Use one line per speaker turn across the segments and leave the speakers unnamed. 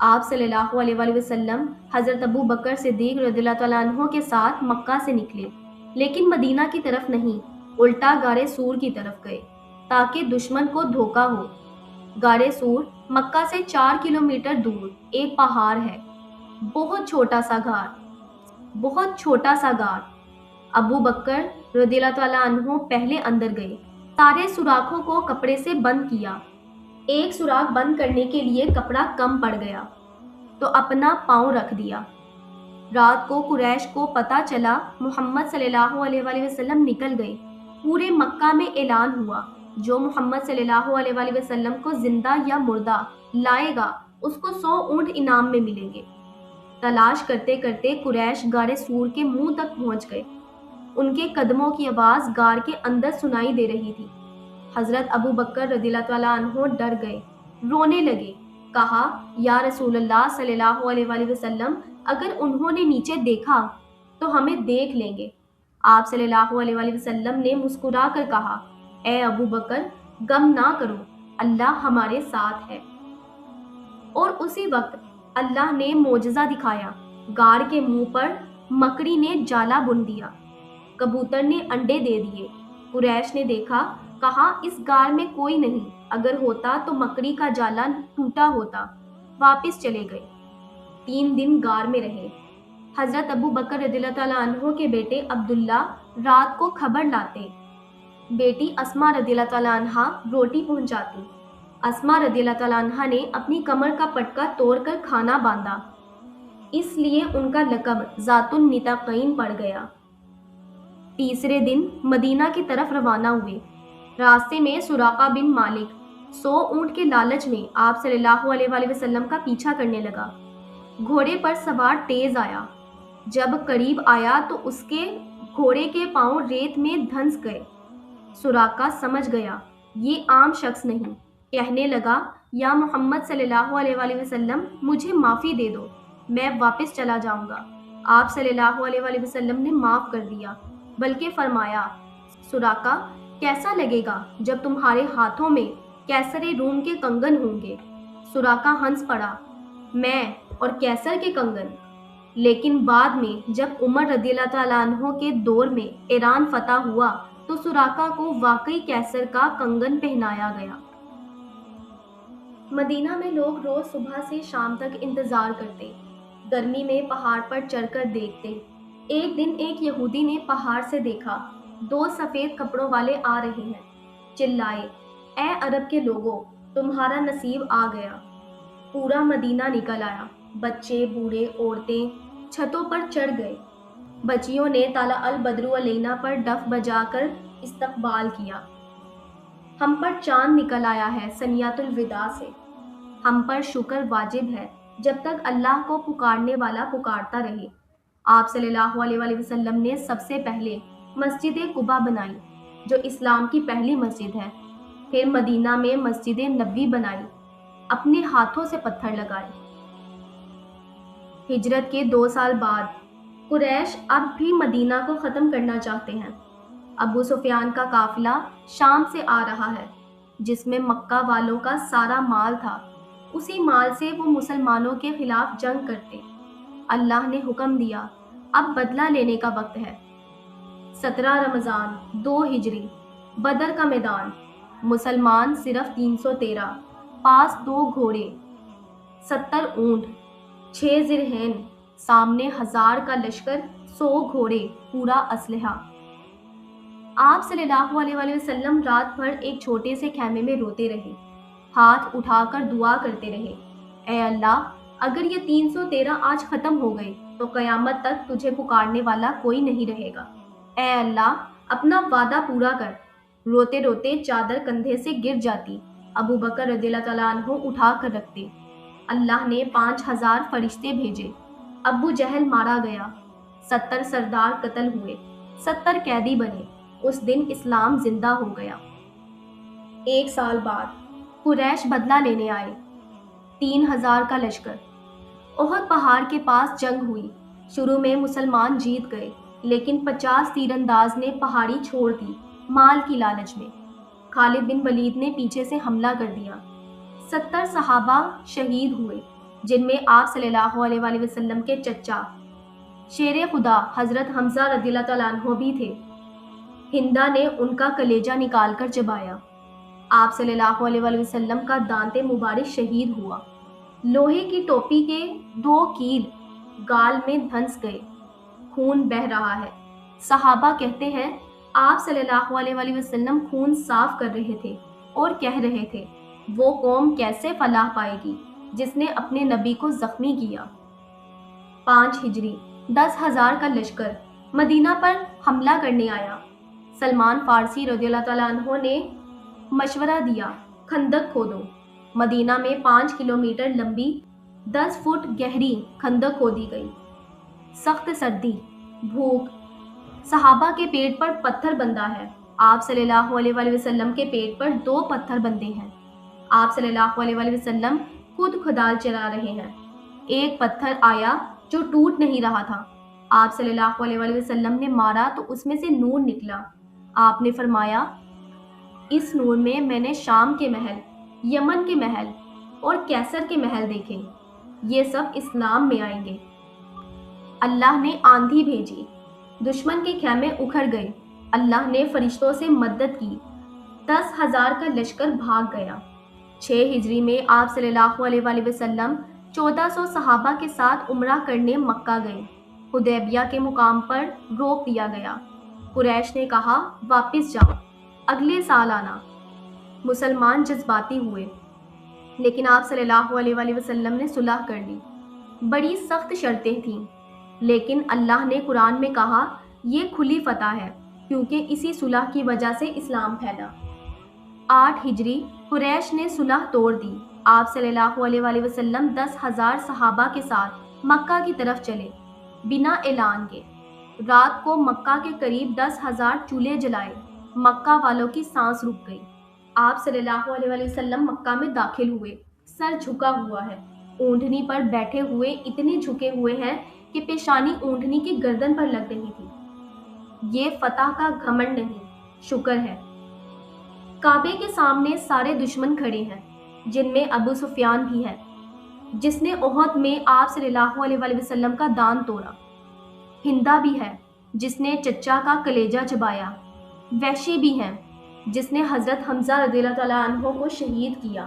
آپ صلی اللہ علیہ وآلہ وسلم حضرت ابو بکر صدیق رضی اللہ تعالیٰ عنہ کے ساتھ مکہ سے نکلے، لیکن مدینہ کی طرف نہیں، الٹا غار سور کی طرف گئے تاکہ دشمن کو دھوکہ ہو۔ غار سور مکہ سے 4 کلومیٹر دور ایک پہاڑ ہے، بہت چھوٹا سا غار، بہت چھوٹا سا غار۔ ابو بکر رضی اللہ تعالیٰ عنہ پہلے اندر گئے، سارے سوراخوں کو کپڑے سے بند کیا۔ ایک سوراخ بند کرنے کے لیے کپڑا کم پڑ گیا تو اپنا پاؤں رکھ دیا۔ رات کو قریش کو پتہ چلا محمد صلی اللہ علیہ وآلہ وسلم نکل گئے۔ پورے مکہ میں اعلان ہوا، جو محمد صلی اللہ علیہ وآلہ وسلم کو زندہ یا مردہ لائے گا اس کو 100 اونٹ انعام میں ملیں گے۔ تلاش کرتے کرتے قریش غار سور کے منہ تک پہنچ گئے۔ ان کے قدموں کی آواز غار کے اندر سنائی دے رہی تھی۔ حضرت ابو بکر رضی اللہ تعالیٰ عنہ ڈر گئے، رونے لگے، کہا یا رسول اللہ صلی اللہ علیہ وآلہ وسلم، اگر انہوں نے نیچے دیکھا تو ہمیں دیکھ لیں گے۔ آپ صلی اللہ علیہ وآلہ وسلم نے مسکرا کر کہا، اے ابو بکر غم نہ کرو، اللہ ہمارے ساتھ ہے۔ اور اسی وقت اللہ نے معجزہ دکھایا، غار کے منہ پر مکڑی نے جالا بن دیا، کبوتر نے انڈے دے دیے۔ قریش نے دیکھا، کہا اس غار میں کوئی نہیں، اگر ہوتا تو مکڑی کا جالا ٹوٹا ہوتا۔ واپس چلے گئے۔ 3 دن غار میں رہے۔ حضرت ابو بکر رضی اللہ تعالیٰ عنہ کے بیٹے عبداللہ رات کو خبر لاتے، بیٹی اسما رضی اللہ تعالیٰ عنہ روٹی پہنچاتی۔ اسما رضی اللہ تعالیٰ عنہ نے اپنی کمر کا پٹکا توڑ کر کھانا باندھا، اس لیے ان کا لقب ذات النطاقین پڑ گیا۔ تیسرے دن مدینہ کی طرف روانہ ہوئے۔ راستے میں سراقہ بن مالک 100 اونٹ کے لالچ میں آپ صلی اللہ علیہ وآلہ وسلم کا پیچھا کرنے لگا۔ گھوڑے پر سوار تیز آیا، جب قریب آیا تو اس کے گھوڑے کے پاؤں ریت میں دھنس گئے۔ سراقہ سمجھ گیا یہ عام شخص نہیں، کہنے لگا یا محمد صلی اللہ علیہ وآلہ وسلم مجھے معافی دے دو، میں واپس چلا جاؤں گا۔ آپ صلی اللہ علیہ وآلہ وسلم نے معاف کر دیا، بلکہ فرمایا سراقہ کیسا لگے گا جب تمہارے ہاتھوں میں کیسر روم کے کنگن ہوں گے۔ سراقہ ہنس پڑا، میں اور کیسر کے کنگن؟ لیکن بعد میں جب عمر رضی اللہ تعالیٰ عنہ کے دور میں ایران فتح ہوا تو سراقہ کو واقعی کیسر کا کنگن پہنایا گیا۔ مدینہ میں لوگ روز صبح سے شام تک انتظار کرتے، گرمی میں پہاڑ پر چڑھ کر دیکھتے۔ ایک دن ایک یہودی نے پہاڑ سے دیکھا 2 سفید کپڑوں والے آ رہے ہیں، چلائے، اے عرب کے لوگوں، تمہارا نصیب آ گیا۔ پورا مدینہ نکل آیا، بچے، بوڑھے، عورتیں چھتوں پر چڑھ گئے۔ بچیوں نے طلع البدر علینا پر ڈف بجا کر استقبال کیا۔ ہم پر چاند نکل آیا ہے ثنیۃ الوداع سے، ہم پر شکر واجب ہے جب تک اللہ کو پکارنے والا پکارتا رہے۔ آپ صلی اللہ علیہ وآلہ وسلم نے سب سے پہلے مسجد قباء بنائی، جو اسلام کی پہلی مسجد ہے، پھر مدینہ میں مسجد نبوی بنائی، اپنے ہاتھوں سے پتھر لگائے۔ ہجرت کے 2 سال بعد قریش اب بھی مدینہ کو ختم کرنا چاہتے ہیں۔ ابو سفیان کا قافلہ شام سے آ رہا ہے، جس میں مکہ والوں کا سارا مال تھا، اسی مال سے وہ مسلمانوں کے خلاف جنگ کرتے۔ اللہ نے حکم دیا، اب بدلہ لینے کا وقت ہے۔ 17 رمضان 2 ہجری، بدر کا میدان، مسلمان صرف 313، پاس 2 گھوڑے، 70 اونٹ، 6 زرہین، سامنے 1000 کا لشکر، 100 گھوڑے، پورا اسلحہ۔ آپ صلی اللہ علیہ وآلہ وسلم رات بھر ایک چھوٹے سے خیمے میں روتے رہے، ہاتھ اٹھا کر دعا کرتے رہے، اے اللہ اگر یہ 313 آج ختم ہو گئے تو قیامت تک تجھے پکارنے والا کوئی نہیں رہے گا۔ اے اللہ اپنا وعدہ پورا کر۔ روتے روتے چادر کندھے سے گر جاتی، ابو بکر رضی اللہ تعالیٰ عنہ اٹھا کر رکھتے۔ اللہ نے 5000 فرشتے بھیجے، ابو جہل مارا گیا، 70 سردار قتل ہوئے، 70 قیدی بنے۔ اس دن اسلام زندہ ہو گیا۔ 1 سال بعد قریش بدلہ لینے آئے، 3000 کا لشکر۔ احد پہاڑ کے پاس جنگ ہوئی۔ شروع میں مسلمان جیت گئے، لیکن 50 تیر انداز نے پہاڑی چھوڑ دی مال کی لالچ میں۔ خالد بن ولید نے پیچھے سے حملہ کر دیا، 70 صحابہ شہید ہوئے۔ جن میں آپ صلی اللہ علیہ وآلہ وسلم کے چچا شیر خدا حضرت حمزہ رضی اللہ تعالیٰ عنہ بھی تھے۔ ہندا نے ان کا کلیجہ نکال کر چبایا۔ آپ صلی اللہ علیہ وآلہ وسلم کا دانت مبارک شہید ہوا۔ لوہے کی ٹوپی کے 2 کیل گال میں دھنس گئے، خون بہہ رہا ہے۔ صحابہ کہتے ہیں آپ صلی اللہ علیہ وآلہ وسلم خون صاف کر رہے تھے اور کہہ رہے تھے وہ قوم کیسے فلاح پائے گی جس نے اپنے نبی کو زخمی کیا۔ 5 ہجری 10,000 کا لشکر مدینہ پر حملہ کرنے آیا۔ سلمان فارسی رضی اللہ تعالیٰ عنہ نے مشورہ دیا خندق کھودو۔ مدینہ میں 5 کلومیٹر لمبی 10 فٹ گہری خندق کھودی گئی۔ سخت سردی، بھوک، صحابہ کے پیٹ پر پتھر بندھا ہے۔ آپ صلی اللہ علیہ وآلہ وسلم کے پیٹ پر 2 پتھر بندھے ہیں۔ آپ صلی اللہ علیہ وآلہ وسلم خود کھدال چلا رہے ہیں۔ ایک پتھر آیا جو ٹوٹ نہیں رہا تھا۔ آپ صلی اللہ علیہ وآلہ وسلم نے مارا تو اس میں سے نور نکلا۔ آپ نے فرمایا اس نور میں نے شام کے محل، یمن کے محل اور کیسر کے محل دیکھے، یہ سب اسلام میں آئیں گے۔ اللہ نے آندھی بھیجی، دشمن کے خیمے اکھڑ گئے۔ اللہ نے فرشتوں سے مدد کی، 10,000 کا لشکر بھاگ گیا۔ 6 ہجری میں آپ صلی اللہ علیہ وآلہ وسلم 1400 صحابہ کے ساتھ عمرہ کرنے مکہ گئے۔ حدیبیہ کے مقام پر روک دیا گیا۔ قریش نے کہا واپس جاؤ، اگلے سال آنا۔ مسلمان جذباتی ہوئے، لیکن آپ صلی اللہ علیہ وآلہ وسلم نے صلح کر لی۔ بڑی سخت شرطیں تھیں، لیکن اللہ نے قرآن میں کہا یہ کھلی فتح ہے، کیونکہ اسی صلح کی وجہ سے اسلام پھیلا۔ 8 ہجری قریش نے صلح توڑ دی۔ آپ صلی اللہ علیہ وآلہ وسلم 10,000 صحابہ کے ساتھ مکہ کی طرف چلے بنا اعلان کے۔ رات کو مکہ کے قریب 10,000 چولہے جلائے۔ مکہ والوں کی سانس رک گئی۔ آپ صلی اللہ علیہ وآلہ وسلم مکہ میں داخل ہوئے، سر جھکا ہوا ہے۔ اونٹنی پر بیٹھے ہوئے اتنے جھکے ہوئے ہیں کہ پیشانی اونٹنی کی گردن پر لگ رہی تھی۔ یہ فتح کا گھمنڈ نہیں، شکر ہے۔ کعبے کے سامنے سارے دشمن کھڑے ہیں، جن میں ابو سفیان بھی ہے، جس نے احد میں آپ صلی اللہ علیہ وآلہ وسلم کا دان توڑا۔ ہندا بھی ہے، جس نے چچا کا کلیجہ چبایا۔ وحشی بھی ہے، جس نے حضرت حمزہ رضی اللہ تعالیٰ عنہ کو شہید کیا۔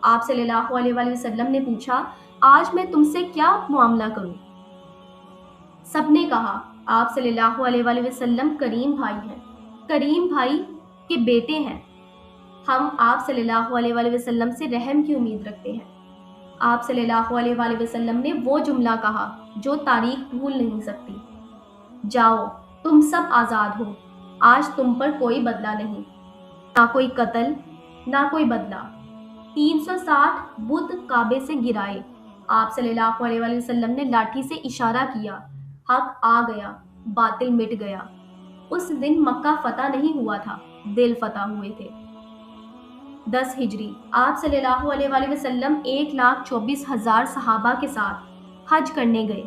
آپ صلی اللہ علیہ وآلہ وسلم نے پوچھا آج میں تم سے کیا معاملہ کروں؟ سب نے کہا آپ صلی اللہ علیہ وآلہ وسلم کریم بھائی ہیں، کریم بھائی کے بیٹے ہیں، ہم آپ صلی اللہ علیہ وآلہ وسلم سے رحم کی امید رکھتے ہیں۔ آپ صلی اللہ علیہ وآلہ وسلم نے وہ جملہ کہا جو تاریخ بھول نہیں سکتی، جاؤ تم سب آزاد ہو، آج تم پر کوئی بدلہ نہیں، نہ کوئی قتل نہ کوئی بدلہ۔ 360 بت کعبے سے گرائے۔ آپ صلی اللہ علیہ وآلہ وسلم نے لاٹھی سے اشارہ کیا، حق آ گیا، باطل مٹ گیا۔ اس دن مکہ فتح نہیں ہوا تھا، دل فتح ہوئے تھے۔ 10 ہجری آپ صلی اللہ علیہ وآلہ وسلم 1,24,000 صحابہ کے ساتھ حج کرنے گئے۔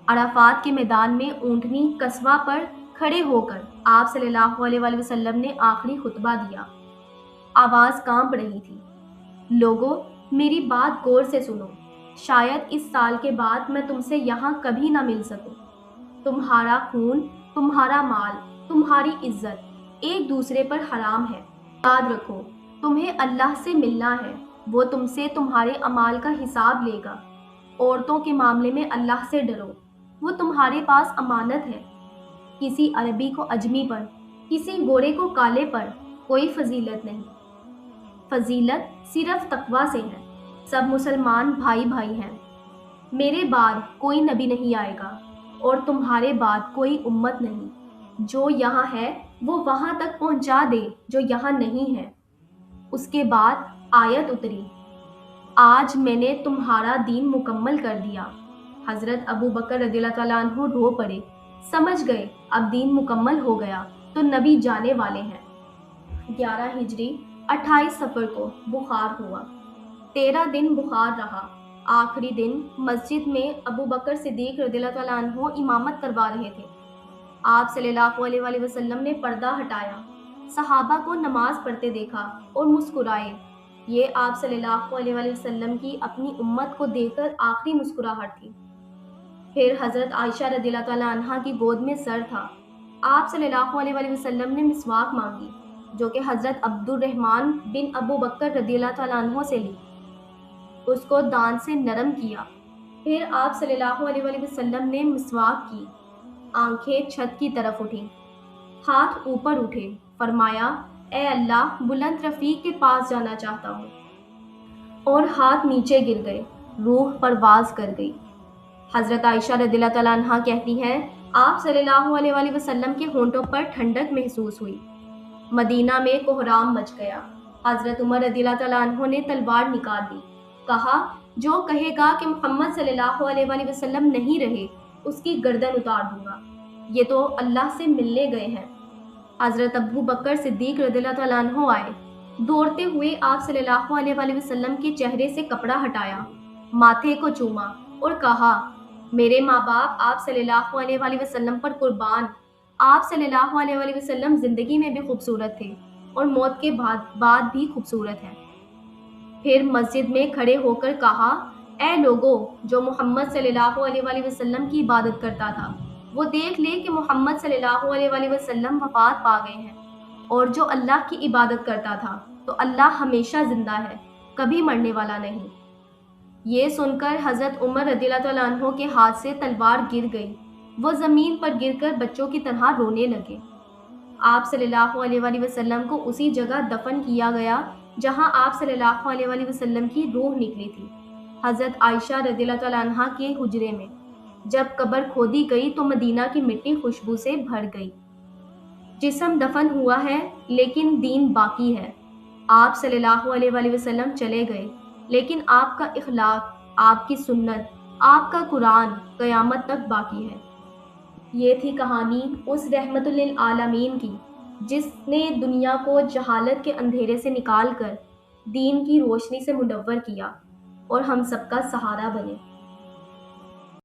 عرفات کے میدان میں اونٹنی قصبہ پر کھڑے ہو کر آپ صلی اللہ علیہ وآلہ وسلم نے آخری خطبہ دیا۔ آواز کانپ رہی تھی، لوگو میری بات غور سے سنو، شاید اس سال کے بعد میں تم سے یہاں کبھی نہ مل سکوں۔ تمہارا خون، تمہارا مال، تمہاری عزت ایک دوسرے پر حرام ہے۔ یاد رکھو تمہیں اللہ سے ملنا ہے، وہ تم سے تمہارے اعمال کا حساب لے گا۔ عورتوں کے معاملے میں اللہ سے ڈرو، وہ تمہارے پاس امانت ہے۔ کسی عربی کو اجمی پر، کسی گورے کو کالے پر کوئی فضیلت نہیں، فضیلت صرف تقویٰ سے ہے۔ سب مسلمان بھائی بھائی ہیں۔ میرے بعد کوئی نبی نہیں آئے گا اور تمہارے بعد کوئی امت نہیں۔ جو یہاں ہے وہ وہاں تک پہنچا دے جو یہاں نہیں ہے۔ اس کے بعد آیت اتری، آج میں نے تمہارا دین مکمل کر دیا۔ حضرت ابو بکر رضی اللہ تعالیٰ عنہ رو پڑے، سمجھ گئے اب دین مکمل ہو گیا تو نبی جانے والے ہیں۔ 11 ہجری 28 صفر کو بخار ہوا، 13 دن بخار رہا۔ آخری دن مسجد میں ابو بکر صدیق رضی اللہ تعالیٰ عنہ امامت کروا رہے تھے۔ آپ صلی اللہ علیہ وآلہ وسلم نے پردہ ہٹایا، صحابہ کو نماز پڑھتے دیکھا اور مسکرائے۔ یہ آپ صلی اللہ علیہ وآلہ وسلم کی اپنی امت کو دیکھ کر آخری مسکراہٹ تھی۔ پھر حضرت عائشہ رضی اللہ تعالیٰ عنہا کی گود میں سر تھا۔ آپ صلی اللہ علیہ وآلہ وسلم نے مسواک مانگی، جو کہ حضرت عبد الرحمن بن ابو بکر رضی اللہ تعالیٰ عنہ سے لی۔ اس کو دان سے نرم کیا۔ پھر آپ صلی اللہ علیہ وآلہ وسلم نے مسواک کی، آنکھیں چھت کی طرف اٹھیں، ہاتھ اوپر اٹھے، فرمایا اے اللہ، بلند رفیق کے پاس جانا چاہتا ہوں، اور ہاتھ نیچے گر گئے، روح پرواز کر گئی۔ حضرت عائشہ رضی اللہ تعالیٰ عنہا کہتی ہیں آپ صلی اللہ علیہ وآلہ وسلم کے ہونٹوں پر ٹھنڈک محسوس ہوئی۔ مدینہ میں کوہرام مچ گیا۔ حضرت عمر رضی اللہ تعالیٰ عنہ نے تلوار نکال لی، کہا جو کہے گا کہ محمد صلی اللہ علیہ وآلہ وسلم نہیں رہے، اس کی گردن اتار دوں گا، یہ تو اللہ سے ملنے گئے ہیں۔ حضرت ابو بکر صدیق رضی اللہ تعالیٰ عنہ آئے، دوڑتے ہوئے آپ صلی اللہ علیہ وآلہ وسلم کے چہرے سے کپڑا ہٹایا، ماتھے کو چوما اور کہا میرے ماں باپ آپ صلی اللہ علیہ وآلہ وسلم پر قربان، آپ صلی اللہ علیہ وآلہ وسلم زندگی میں بھی خوبصورت تھے اور موت کے بعد بھی خوبصورت ہیں۔ پھر مسجد میں کھڑے ہو کر کہا اے لوگو، جو محمد صلی اللہ علیہ وآلہ وسلم کی عبادت کرتا تھا وہ دیکھ لے کہ محمد صلی اللہ علیہ وآلہ وسلم وفات پا گئے ہیں، اور جو اللہ کی عبادت کرتا تھا تو اللہ ہمیشہ زندہ ہے، کبھی مرنے والا نہیں۔ یہ سن کر حضرت عمر رضی اللہ تعالیٰ عنہ کے ہاتھ سے تلوار گر گئی، وہ زمین پر گر کر بچوں کی طرح رونے لگے۔ آپ صلی اللہ علیہ وآلہ وسلم کو اسی جگہ دفن کیا گیا جہاں آپ صلی اللہ علیہ وآلہ وسلم کی روح نکلی تھی، حضرت عائشہ رضی اللہ تعالیٰ عنہا کے حجرے میں۔ جب قبر کھودی گئی تو مدینہ کی مٹی خوشبو سے بھر گئی۔ جسم دفن ہوا ہے لیکن دین باقی ہے۔ آپ صلی اللہ علیہ وآلہ وسلم چلے گئے لیکن آپ کا اخلاق، آپ کی سنت، آپ کا قرآن قیامت تک باقی ہے۔ یہ تھی کہانی اس رحمت للعالمین کی جس نے دنیا کو جہالت کے اندھیرے سے نکال کر دین کی روشنی سے منور کیا اور ہم سب کا سہارا بنے۔